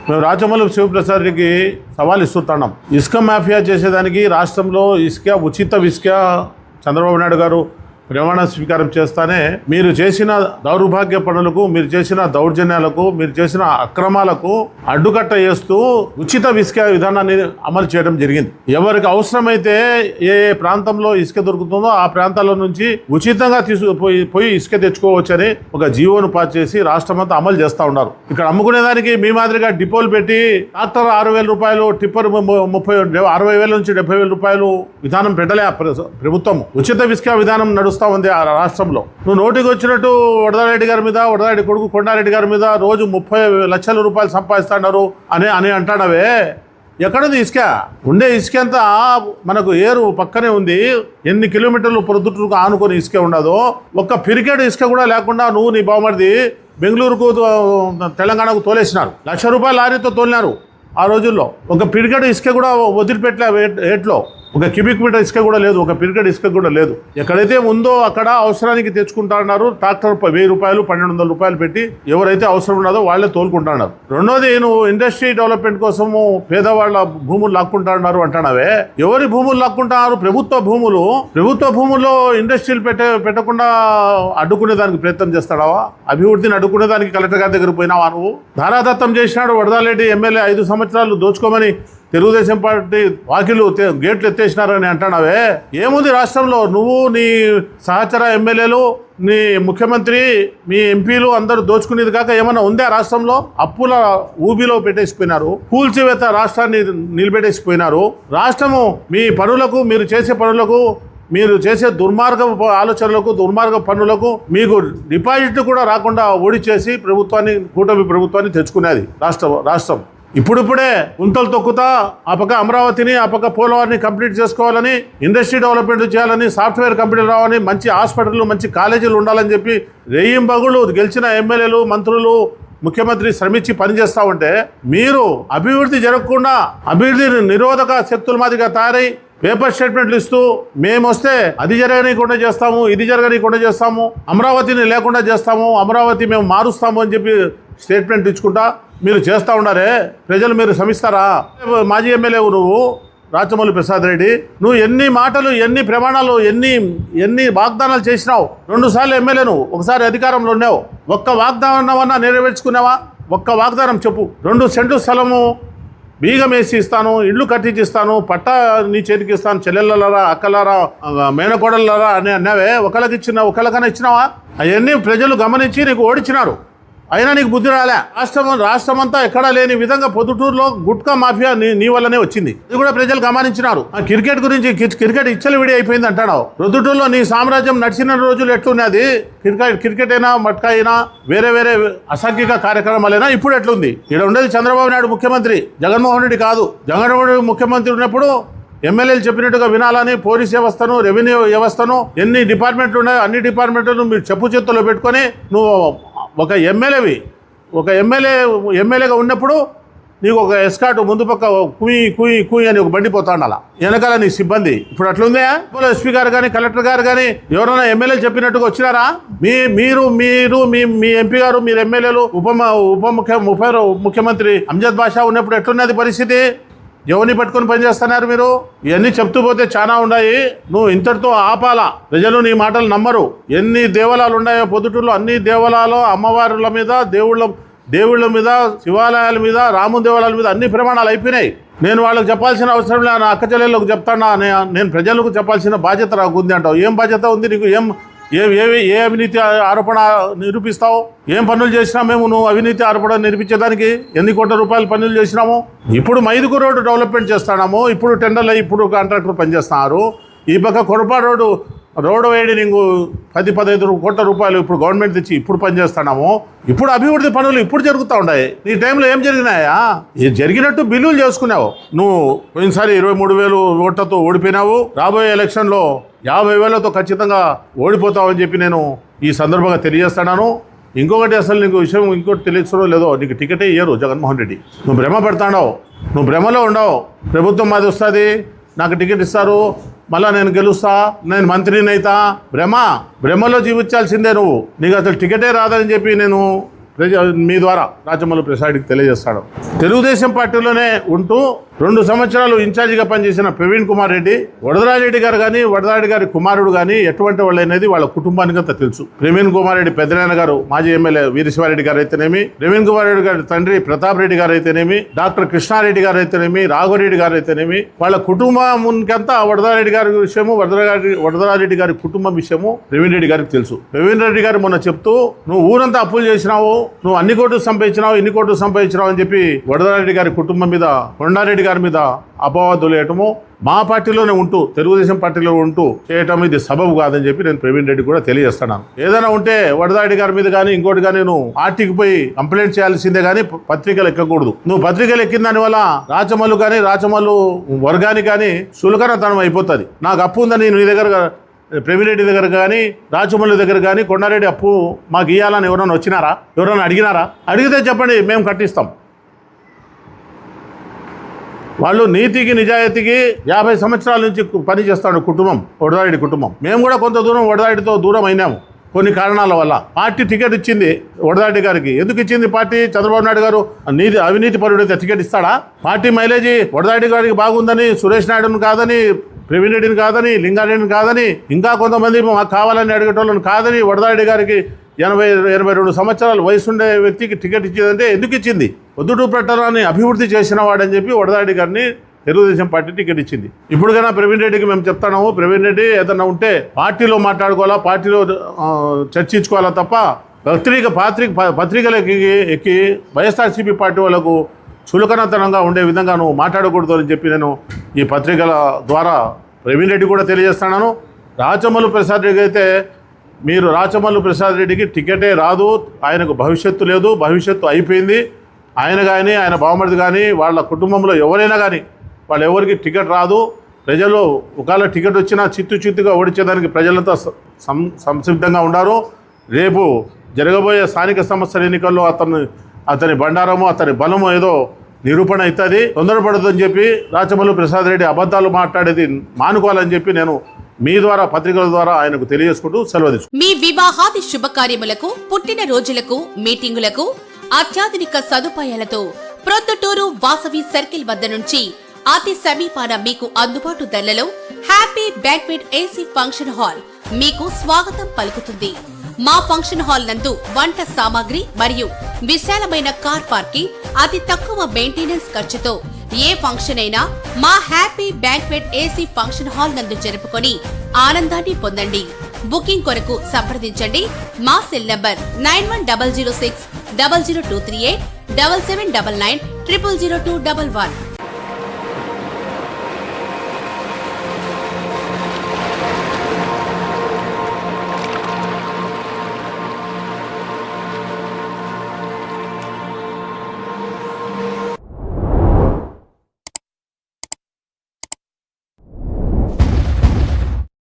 మేము రాచమల్లు శివప్రసాద్కి సవాల్ ఇస్తున్నాం. ఇసుక మాఫియా చేసేదానికి రాష్ట్రంలో ఉచిత ఇసుక చంద్రబాబు నాయుడు గారు ప్రమాణ స్వీకారం చేస్తానే మీరు చేసిన దౌర్భాగ్య పనులకు, మీరు చేసిన దౌర్జన్యాలకు, మీరు చేసిన అక్రమాలకు అడ్డుకట్ట చేస్తూ ఉచిత ఇసుక విధానాన్ని అమలు చేయడం జరిగింది. ఎవరికి అవసరమైతే ఏ ప్రాంతంలో ఇసుక దొరుకుతుందో ఆ ప్రాంతాల నుంచి ఉచితంగా పోయి ఇసుక తెచ్చుకోవచ్చని ఒక జీవోను పాస్ చేసి రాష్ట్రమంతా అమలు చేస్తూ ఉన్నారు. ఇక్కడ అమ్ముకునేదానికి మీ మాదిరిగా డిపోలు పెట్టి ట్రాక్టర్ 6,000 రూపాయలు, టిప్పర్ 60,000 నుంచి 70,000 రూపాయలు విధానం పెట్టలే ప్రభుత్వం. ఉచిత ఇసుక విధానం నడుస్తూ ఉంది ఆ రాష్ట్రంలో. నువ్వు నోటికి వచ్చినట్టు వరదారెడ్డి గారి మీద, వరదారెడ్డి కొడుకు కొండారెడ్డి గారి మీద రోజు 30 లక్షల రూపాయలు సంపాదిస్తున్నారు అని అంటాడవే. ఎక్కడుంది ఇసుక? ఉండే ఇసుక అంతా మనకు ఏరు పక్కనే ఉంది. ఎన్ని కిలోమీటర్లు ప్రొద్దుటూరుకు ఆనుకొని ఇసుక ఉండదో, ఒక్క పిరికెడు ఇసుక కూడా లేకుండా నువ్వు నీ బావమరిది బెంగళూరుకు తెలంగాణకు తోలేసినారు. 1,00,000 రూపాయల లారీతో తోలినారు ఆ రోజుల్లో. ఒక పిరికెడు ఇసుక కూడా వదిలిపెట్టలే ఏట్లో. ఒక క్యూబిక్ మీటర్ ఇసుక కూడా లేదు, ఒక పిరికెడ్ ఇసుక కూడా లేదు. ఎక్కడైతే ఉందో అక్కడ అవసరానికి తెచ్చుకుంటున్నారు. ట్రాక్టర్ 1,000 రూపాయలు 1,200 రూపాయలు పెట్టి ఎవరైతే అవసరం ఉన్నదో వాళ్ళే తోలుకుంటున్నారు. రెండోది, నువ్వు ఇండస్ట్రీ డెవలప్మెంట్ కోసము పేదవాళ్ళ భూములు లాక్కుంటున్నారు అంటున్నావే. ఎవరి భూములు లాక్కుంటున్నారు? ప్రభుత్వ భూములు. ప్రభుత్వ భూముల్లో ఇండస్ట్రీలు పెట్టకుండా అడ్డుకునే దానికి ప్రయత్నం చేస్తాడావా? అభివృద్ధిని అడ్డుకునే దానికి కలెక్టర్ గారి దగ్గర పోయినావా? నువ్వు ధారాదత్తం చేసినాడు వరదారెడ్డి ఎమ్మెల్యే 5 సంవత్సరాలు దోచుకోమని తెలుగుదేశం పార్టీ వాకిలు గేట్లు ఎత్తేసినారని అంటున్నావే. ఏముంది రాష్ట్రంలో? నువ్వు, నీ సహచర ఎమ్మెల్యేలు, నీ ముఖ్యమంత్రి, మీ ఎంపీలు అందరూ దోచుకునేది కాక ఏమన్నా ఉందా రాష్ట్రంలో? అప్పుల ఊబిలో పెట్టేసిపోయినారు. కూల్చివేత రాష్ట్రాన్ని నిలబెట్టేసిపోయినారు. రాష్ట్రము మీ పనులకు, మీరు చేసే పనులకు, మీరు చేసే దుర్మార్గ ఆలోచనలకు, దుర్మార్గ పనులకు మీకు డిపాజిట్ కూడా రాకుండా ఓడిచేసి ప్రభుత్వాన్ని, కూటమి ప్రభుత్వాన్ని తెచ్చుకునేది రాష్ట్రం. ఇప్పుడిప్పుడే గుంతలు తొక్కుతా ఆ పక్క అమరావతిని, ఆ పక్క పోలవరాన్ని కంప్లీట్ చేసుకోవాలని, ఇండస్ట్రీ డెవలప్మెంట్ చేయాలని, సాఫ్ట్వేర్ కంపెనీలు రావాలని, మంచి హాస్పిటళ్ళు, మంచి కాలేజీలు ఉండాలని చెప్పి రేయింబగుళ్ళు గెలిచిన ఎమ్మెల్యేలు, మంత్రులు, ముఖ్యమంత్రి శ్రమించి పనిచేస్తూ ఉంటే, మీరు అభివృద్ధి జరగకుండా అభివృద్ధి నిరోధక శక్తుల మాదిరిగా తయారై పేపర్ స్టేట్మెంట్లు ఇస్తూ మేము వస్తే అది జరగనీయకుండా చేస్తాము, ఇది జరగనీయకుండా చేస్తాము, అమరావతిని లేకుండా చేస్తాము, అమరావతి మేము మారుస్తాము అని చెప్పి స్టేట్మెంట్ ఇచ్చుకుంటా మీరు చేస్తూ ఉన్నారే. ప్రజలు మీరు శ్రమిస్తారా? మాజీ ఎమ్మెల్యే నువ్వు రాచమల్లు ప్రసాద్ రెడ్డి, నువ్వు ఎన్ని మాటలు, ఎన్ని ప్రమాణాలు, ఎన్ని వాగ్దానాలు చేసినావు? 2 సార్లు ఎమ్మెల్యే నువ్వు, ఒకసారి అధికారంలో ఉన్నావు. ఒక్క వాగ్దానమన్నా నెరవేర్చుకున్నావా? ఒక్క వాగ్దానం చెప్పు. 2 సెంట్లు స్థలము బీగం వేసి ఇస్తాను, ఇళ్ళు కట్టించి ఇస్తాను, పట్టా నీ చేతికి ఇస్తాను, చెల్లెళ్ళరా, అక్కలారా, మేనకోడళ్ళరా అని అన్నావే. ఒకళ్ళకన్నా ఇచ్చినావా? అవన్నీ ప్రజలు గమనించి నీకు ఓడించినారు. అయినా నీకు బుద్ధి రాలే. రాష్ట్రం అంతా ఎక్కడా లేని విధంగా పొద్దుటూరులో గుట్కా మాఫియా నీ వల్లనే వచ్చింది. ఇది కూడా ప్రజలు గమనించినారు. క్రికెట్ గురించి, క్రికెట్ ఇచ్చలవిడి అయిపోయింది అంటాడు. పొద్దుటూరులో నీ సామ్రాజ్యం నడిచిన రోజులు ఎట్లున్నది? క్రికెట్ అయినా, మట్కా అయినా, వేరే అసాంఘిక కార్యక్రమాలైనా ఇప్పుడు ఎట్లుంది? ఇక్కడ ఉండేది చంద్రబాబు నాయుడు ముఖ్యమంత్రి, జగన్మోహన్ రెడ్డి కాదు. జగన్మోహన్ రెడ్డి ముఖ్యమంత్రి ఉన్నప్పుడు ఎమ్మెల్యేలు చెప్పినట్టుగా వినాలని, పోలీస్ వ్యవస్థను, రెవెన్యూ వ్యవస్థను, ఎన్ని డిపార్ట్మెంట్లు ఉన్నాయో అన్ని డిపార్ట్మెంట్లను మీరు చెప్పు చేతుల్లో పెట్టుకొని, నువ్వు ఒక ఎమ్మెల్యేగా ఉన్నప్పుడు నీకు ఒక ఎస్కాట్ ముందు పక్క కుయ్ అని ఒక బండి పోతాడు, అలా వెనకాల నీ సిబ్బంది. ఇప్పుడు అట్లుందే? ఎస్పీ గారు కానీ, కలెక్టర్ గారు కానీ ఎవరైనా ఎమ్మెల్యేలు చెప్పినట్టుగా వచ్చినారా? మీరు మీ ఎంపీ గారు, మీరు ఎమ్మెల్యేలు, ముఖ్యమంత్రి అంజద్ బాషా ఉన్నప్పుడు ఎట్లున్నది పరిస్థితి? ఎవరిని పట్టుకొని పనిచేస్తున్నారు మీరు? ఇవన్నీ చెప్తూ పోతే చాలా ఉన్నాయి. నువ్వు ఇంతటితో ఆపాలా. ప్రజలు నీ మాటలు నమ్మరు. ఎన్ని దేవాలయాలు ఉన్నాయో పొద్దుటూరులో, అన్ని దేవాలయాలు, అమ్మవారుల మీద, దేవుళ్ళ మీద, శివాలయాల మీద, రాముని దేవాలయాల మీద అన్ని ప్రమాణాలు అయిపోయినాయి. నేను వాళ్ళకి చెప్పాల్సిన అవసరం లేదు. నా అక్క చెల్లెళ్ళకు చెప్తానా? నేను ప్రజలకు చెప్పాల్సిన బాధ్యత నాకు ఉంది అంటావు. ఏం బాధ్యత ఉంది నీకు? ఏ అవినీతి ఆరోపణ నిరూపిస్తావు? ఏం పనులు చేసినా మేము నువ్వు అవినీతి ఆరోపణ నిరూపించేదానికి? ఎన్ని కోట్ల రూపాయలు పనులు చేసినాము? ఇప్పుడు మైదుకు రోడ్డు డెవలప్మెంట్ చేస్తున్నాము. ఇప్పుడు టెండర్లు, ఇప్పుడు కాంట్రాక్టర్ పనిచేస్తున్నారు. ఈ పక్క కొడప రోడ్డు వేయడి నీకు 10-15 కోట్ల రూపాయలు ఇప్పుడు గవర్నమెంట్ తెచ్చి ఇప్పుడు పనిచేస్తున్నాము. ఇప్పుడు అభివృద్ధి పనులు ఇప్పుడు జరుగుతూ ఉన్నాయి. నీ టైంలో ఏం జరిగినాయా? జరిగినట్టు బిల్లులు చేసుకున్నావు. నువ్వు పోయినసారి 23,000 ఓట్లతో ఓడిపోయినావు. రాబోయే ఎలక్షన్లో 50,000తో ఖచ్చితంగా ఓడిపోతావని చెప్పి నేను ఈ సందర్భంగా తెలియజేస్తున్నాను. ఇంకొకటి, అసలు నీకు విషయం ఇంకోటి తెలియచడం లేదో, నీకు టికెటే ఇయ్యరు జగన్మోహన్ రెడ్డి. నువ్వు భ్రమ పెడతాడావు, నువ్వు భ్రమలో ఉండవు. ప్రభుత్వం మాది వస్తుంది, నాకు టికెట్ ఇస్తారు, మళ్ళీ నేను గెలుస్తా, నేను మంత్రిని అవుతా. భ్రమలో జీవించాల్సిందే నువ్వు. నీకు అసలు టికెటే రాదని చెప్పి నేను మీ ద్వారా రాచమల్లు ప్రసాద్కి తెలియజేస్తాడు. తెలుగుదేశం పార్టీలోనే ఉంటూ 2 సంవత్సరాలు ఇన్ఛార్జిగా పనిచేసిన ప్రవీణ్ కుమార్ రెడ్డి, వరదరాజరెడ్డి గారు కానీ వరదరాజరెడ్డి గారి కుమారుడు కానీ ఎటువంటి వాళ్ళు అనేది వాళ్ళ కుటుంబానికి అంతా తెలుసు. ప్రవీణ్ కుమార్ రెడ్డి పెద్దనాయన గారు మాజీ ఎమ్మెల్యే వీరశివారెడ్డి గారు అయితేనేమి, ప్రవీణ్ కుమార్ రెడ్డి గారి తండ్రి ప్రతాప్ రెడ్డి గారు అయితేనేమి, డాక్టర్ కృష్ణారెడ్డి గారు అయితేనేమి, రాఘవరెడ్డి గారు అయితేనేమి, వాళ్ళ కుటుంబానికంతా వరదరాజరెడ్డి గారి విషయము, వరదరాజరెడ్డి గారి కుటుంబం విషయము ప్రవీణ్ రెడ్డి గారికి తెలుసు. ప్రవీణ్ రెడ్డి గారు మొన్న చెప్తూ, నువ్వు ఊరంతా అప్పులు చేసినావు, నువ్వు అన్ని కోట్లు సంపాదించినావు, ఇన్ని కోట్లు సంపాదించినావు అని చెప్పి వరదరాజరెడ్డి గారి కుటుంబం మీద, కొండారెడ్డి గారి మీద అపవాదులు వేయటము, మా పార్టీలోనే ఉంటూ తెలుగుదేశం పార్టీలో ఉంటూ చేయటం ఇది సబబు కాదని చెప్పి నేను ప్రవీణ్ రెడ్డి కూడా తెలియజేస్తున్నాను. ఏదైనా ఉంటే వరదరాజరెడ్డి గారి మీద కానీ ఇంకోటి కానీ నువ్వు ఆర్టీకి పోయి కంప్లైంట్ చేయాల్సిందే కానీ పత్రికలు ఎక్కకూడదు. నువ్వు పత్రికలు ఎక్కిన దాని వల్ల రాచమల్లు కానీ రాచమల్లు వర్గానికి కానీ సులకనతనం అయిపోతుంది. నాకు అప్పు ఉందని నీ దగ్గర ప్రవీణ్ రెడ్డి దగ్గర కానీ రాచమల్లు దగ్గర కానీ కొండారెడ్డి అప్పు మాకు ఇవ్వాలని ఎవరైనా వచ్చినారా? ఎవరైనా అడిగినారా? అడిగితే చెప్పండి, మేము కట్టిస్తాం. వాళ్ళు నీతికి నిజాయితీకి 50 సంవత్సరాల నుంచి పని చేస్తాడు కుటుంబం, వరదరాజరెడ్డి కుటుంబం. మేము కూడా కొంత దూరం వరదరాజరెడ్డితో దూరం అయినాము కొన్ని కారణాల వల్ల. పార్టీ టికెట్ ఇచ్చింది వరదరాజరెడ్డి గారికి. ఎందుకు ఇచ్చింది పార్టీ? చంద్రబాబు నాయుడు గారు అవినీతి పరుడైతే టికెట్ ఇస్తాడా? పార్టీ మైలేజీ వరదరాజరెడ్డి గారికి బాగుందని, సురేష్ నాయుడుని కాదని, ప్రవీణ్ రెడ్డిని కాదని, లింగారెడ్డిని కాదని, ఇంకా కొంతమంది మాకు కావాలని అడిగేటోళ్ళని కాదని, వరదరాజరెడ్డి గారికి 82 సంవత్సరాల వయసుండే వ్యక్తికి టికెట్ ఇచ్చిందంటే ఎందుకు ఇచ్చింది? పొద్దుటూ పట్టణాన్ని అభివృద్ధి చేసిన వాడని చెప్పి వరదరాజరెడ్డి గారిని తెలుగుదేశం పార్టీ టికెట్ ఇచ్చింది. ఇప్పుడు కన్నా ప్రవీణ్ రెడ్డికి మేము చెప్తున్నాము, ప్రవీణ్ రెడ్డి ఏదన్నా ఉంటే పార్టీలో మాట్లాడుకోవాలా, పార్టీలో చర్చించుకోవాలా తప్ప పత్రికలు ఎక్కి వైఎస్ఆర్సీపీ పార్టీ వాళ్ళకు చులకనతనంగా ఉండే విధంగా నువ్వు మాట్లాడకూడదు అని చెప్పి నేను ఈ పత్రికల ద్వారా ప్రవీణ్ రెడ్డి కూడా తెలియజేస్తున్నాను. రాచమల్లు ప్రసాద్ రెడ్డి అయితే మీరు రాచమల్లు ప్రసాద్ రెడ్డికి టికెటే రాదు, ఆయనకు భవిష్యత్తు లేదు, భవిష్యత్తు అయిపోయింది. ఆయన కానీ ఆయన బావమరిది కానీ వాళ్ళ కుటుంబంలో ఎవరైనా కానీ వాళ్ళు ఎవరికి టికెట్ రాదు. ప్రజలు ఒకవేళ టికెట్ వచ్చినా చిత్తుగా ఓడించేదానికి ప్రజలంతా సంసిద్ధంగా ఉన్నారు. రేపు జరగబోయే స్థానిక సంస్థల ఎన్నికల్లో అతని బండారము, అతని బలము ఏదో నిరూపణ అవుతుంది. తొందరపడదని చెప్పి రాచమల్లు ప్రసాద్ రెడ్డి అబద్ధాలు మాట్లాడేది మానుకోవాలని చెప్పి నేను మీ ద్వారా పత్రికల ద్వారా ఆయనకు తెలియజేసుకుంటూ సెలవు. మీ వివాహాది శుభకార్యములకు, పుట్టిన రోజులకు, మీటింగులకు అత్యాధునిక సదుపాయాలతో ప్రొద్దుటూరు వాసవి సర్కిల్ వద్ద నుంచి అతి సమీపాన మీకు అందుబాటు ధరలలో happy banquet AC function hall మీకు స్వాగతం పలుకుతుంది. మా ఫంక్షన్ హాల్ నందు వంట సామాగ్రి మరియు విశాలమైన కార్ పార్కింగ్, అతి తక్కువ మెయింటెనెన్స్ ఖర్చుతో ఏ ఫంక్షన్ అయినా మా happy banquet AC function hall నందు జరుపుకొని ఆనందాన్ని పొందండి. బుకింగ్ కొరకు సంప్రదించండి. మా సెల్ నంబర్ 9100600238 7799 000211.